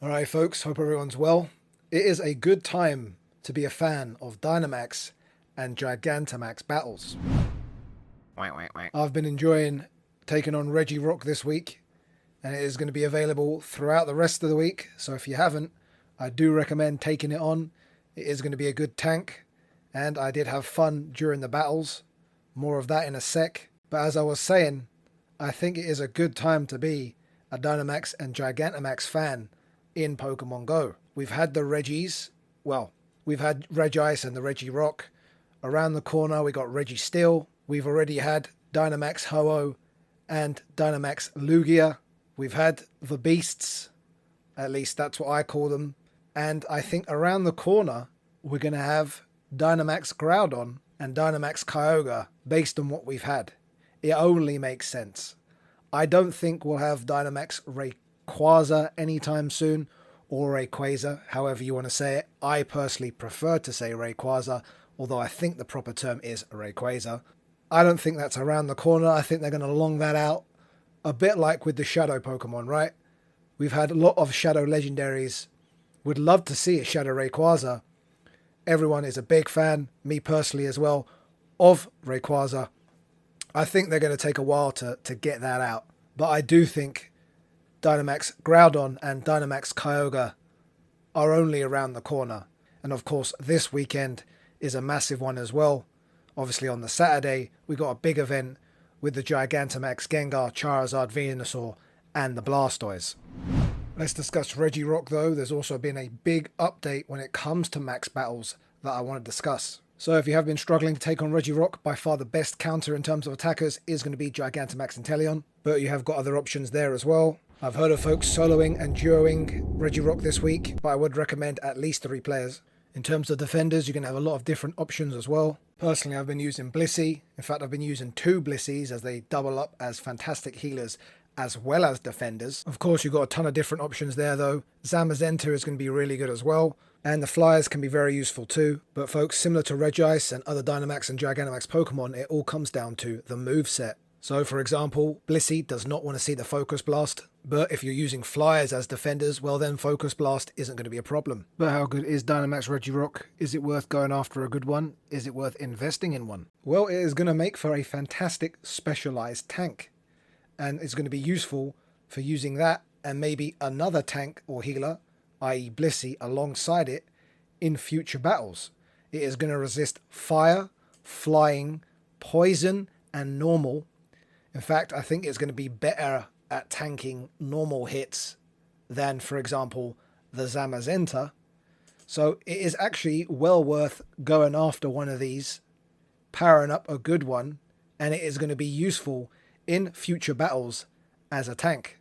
Alright folks, hope everyone's well. It is a good time to be a fan of Dynamax and Gigantamax battles. I've been enjoying taking on Regirock this week, and it is going to be available throughout the rest of the week, so if you haven't, I do recommend taking it on. It is going to be a good tank, and I did have fun during the battles. More of that in a sec, but as I was saying, I think it is a good time to be a Dynamax and Gigantamax fan in Pokemon Go. We've had the Regis, well, we've had Regice and the Regirock. Around the corner we got Registeel. We've already had Dynamax Ho-Oh and Dynamax Lugia. We've had the Beasts, at least that's what I call them. And I think around the corner we're going to have Dynamax Groudon and Dynamax Kyogre based on what we've had. It only makes sense. I don't think we'll have Dynamax Rayquaza anytime soon, or Rayquaza, however you want to say it. I personally prefer to say Rayquaza, although I think the proper term is Rayquaza. I don't think that's around the corner. I think they're going to long that out, a bit like with the Shadow Pokemon, right? We've had a lot of Shadow Legendaries. Would love to see a Shadow Rayquaza. Everyone is a big fan, me personally as well, of Rayquaza. I think they're going to take a while to get that out, but I do think Dynamax Groudon and Dynamax Kyogre are only around the corner. And of course, this weekend is a massive one as well. Obviously on the Saturday, we got a big event with the Gigantamax Gengar, Charizard, Venusaur, and the Blastoise. Let's discuss Regirock though. There's also been a big update when it comes to max battles that I want to discuss. So if you have been struggling to take on Regirock, by far the best counter in terms of attackers is going to be Gigantamax Inteleon, but you have got other options there as well. I've heard of folks soloing and duoing Regirock this week, but I would recommend at least 3 players. In terms of defenders, you can have a lot of different options as well. Personally, I've been using Blissey. In fact, I've been using 2 Blissies as they double up as fantastic healers as well as defenders. Of course, you've got a ton of different options there though. Zamazenta is going to be really good as well, and the flyers can be very useful too. But folks, similar to Regice and other Dynamax and Gigantamax Pokemon, it all comes down to the moveset. So for example, Blissey does not want to see the Focus Blast, but if you're using flyers as defenders, well then Focus Blast isn't going to be a problem. But how good is Dynamax Regirock? Is it worth going after a good one? Is it worth investing in one? Well, it is going to make for a fantastic specialized tank, and it's going to be useful for using that and maybe another tank or healer, i.e. Blissey, alongside it in future battles. It is going to resist fire, flying, poison, and normal. In fact, I think it's going to be better at tanking normal hits than, for example, the Zamazenta. So it is actually well worth going after one of these, powering up a good one, and it is going to be useful in future battles as a tank.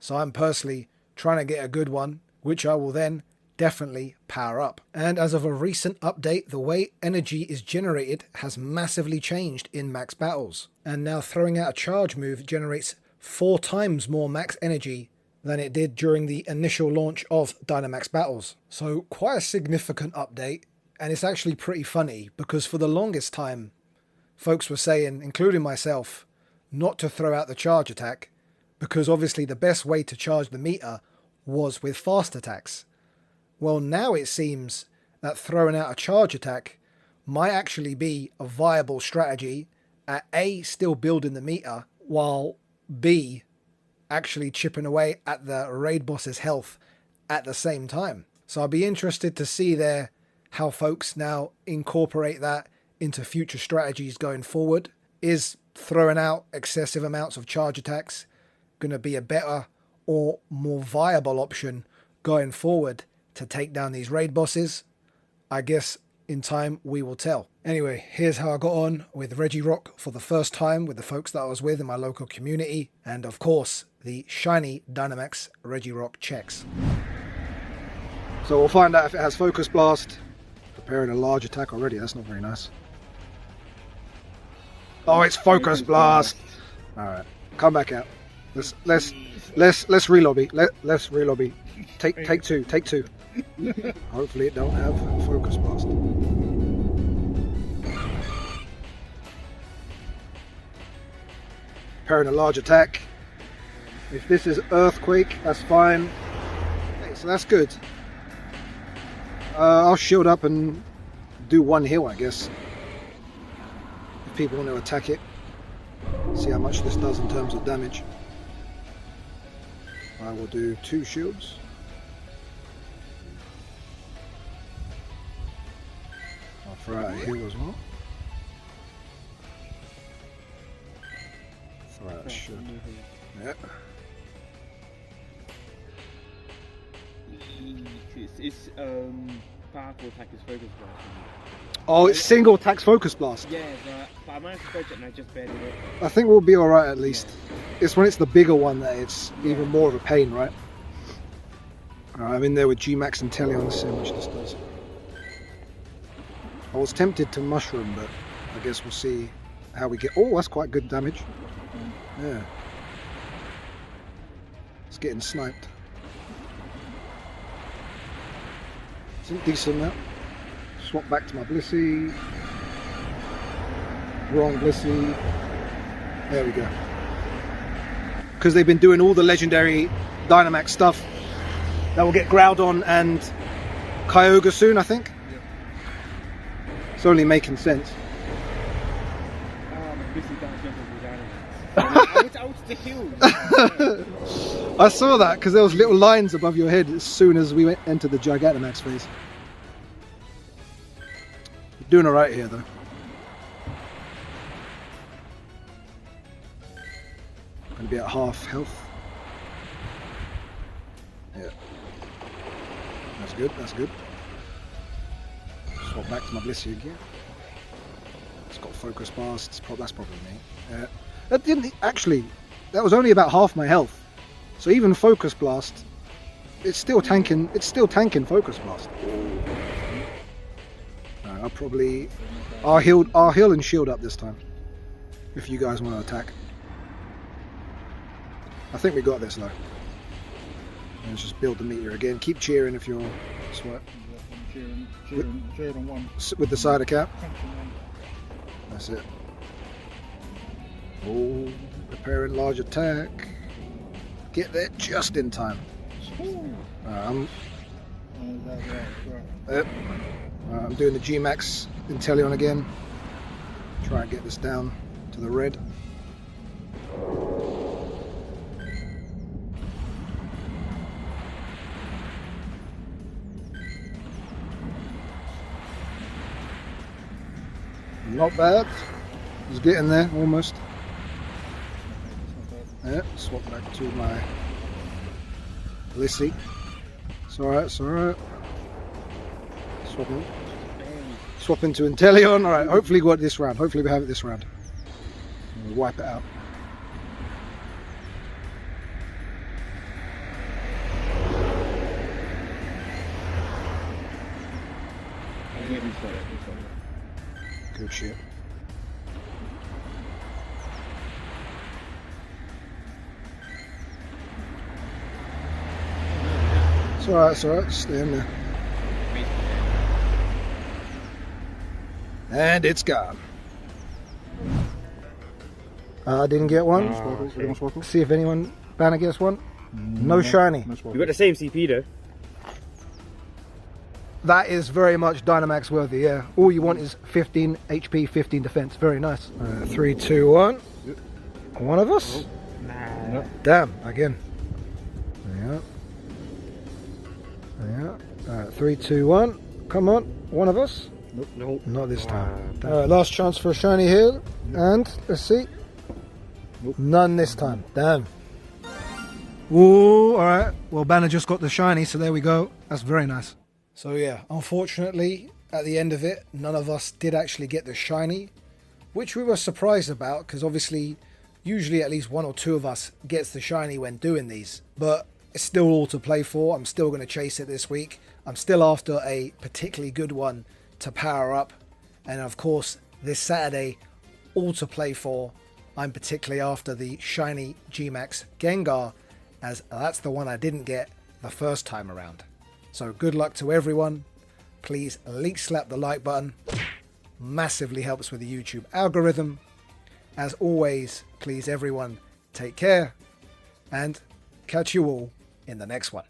So I'm personally trying to get a good one, which I will then definitely power up. And as of a recent update, the way energy is generated has massively changed in max battles. And now throwing out a charge move generates 4 times more max energy than it did during the initial launch of Dynamax battles. So quite a significant update, and it's actually pretty funny because for the longest time, folks were saying, including myself, not to throw out the charge attack, because obviously the best way to charge the meter was with fast attacks. Well, now it seems that throwing out a charge attack might actually be a viable strategy at A, still building the meter, while B, actually chipping away at the raid boss's health at the same time. So I'll be interested to see there how folks now incorporate that into future strategies going forward. Is throwing out excessive amounts of charge attacks going to be a better or more viable option going forward to take down these raid bosses? I guess in time we will tell. Anyway, here's how I got on with Regirock for the first time with the folks that I was with in my local community, and of course the shiny Dynamax Regirock checks. So we'll find out if it has Focus Blast. Preparing a large attack already, that's not very nice. Oh, it's Focus Blast. All right, come back out. Let's relobby. Let's relobby. Take two. Hopefully it don't have Focus Blast. Preparing a large attack. If this is Earthquake, that's fine. Let's So that's good. I'll shield up and do one heal, I guess. If people want to attack it. See how much this does in terms of damage. I will do 2 shields. I'll throw out a heal as well. Throw out a shield. Yeah. It's powerful attack is focus blast. Oh, it's single attacks focus blast. Yeah, but I managed to approach it and I just barely hit. I think we'll be alright at least. Yeah. It's when it's the bigger one that it's even more of a pain, right? I'm in there with Gmax and Teleon to see how much this does. I was tempted to mushroom, but I guess we'll see how we get. Oh, that's quite good damage. Yeah. It's getting sniped. It's decent now. Swap back to my Blissey. Wrong Blissey. There we go. Because they've been doing all the legendary Dynamax stuff. That will get Groudon and Kyogre soon, I think. Yeah. It's only making sense. I saw that because there was little lines above your head as soon as we entered the Gigantamax phase. You're doing alright here though. Gonna be at half health. Yeah. That's good, that's good. Swap back to my Blissey again. It's got focus blast, that's probably me. That didn't actually, that was only about half my health. So even focus blast, it's still tanking focus blast. I'll heal and shield up this time. If you guys want to attack. I think we got this though. Let's just build the meter again. Keep cheering if you're sweat. Cheering on one. With the cider cap. That's it. Oh, preparing large attack. Get there just in time. I'm doing the Gmax Inteleon again. Try and get this down to the red. Not bad. He's getting there almost. Yeah, swap back to my Blissey. It's alright, it's alright. Swap into Inteleon. Alright, hopefully we got this round. Hopefully we have it this round. We'll wipe it out. Good shit. It's alright, stay in there. And it's gone. I didn't get one. See if anyone, Banner gets one. No shiny. We got the same CP though. That is very much Dynamax worthy, yeah. All you want is 15 HP, 15 defense. Very nice. 3, 2, 1. One of us? Nah. Damn, again. Yeah. Yeah. 3, 2, 1. Come on, one of us? Nope. Nope. Not this time. Alright, last chance for a shiny here. And, let's see. Nope. None this time. Damn. Ooh, alright. Well, Banner just got the shiny, so there we go. That's very nice. So yeah, unfortunately, at the end of it, none of us did actually get the shiny, which we were surprised about, because obviously, usually at least 1 or 2 of us gets the shiny when doing these. But it's still all to play for. I'm still going to chase it this week. I'm still after a particularly good one to power up. And of course, this Saturday, all to play for. I'm particularly after the shiny Gmax Gengar, as that's the one I didn't get the first time around. So good luck to everyone. Please leak slap the like button. Massively helps with the YouTube algorithm. As always, please everyone take care and catch you all in the next one.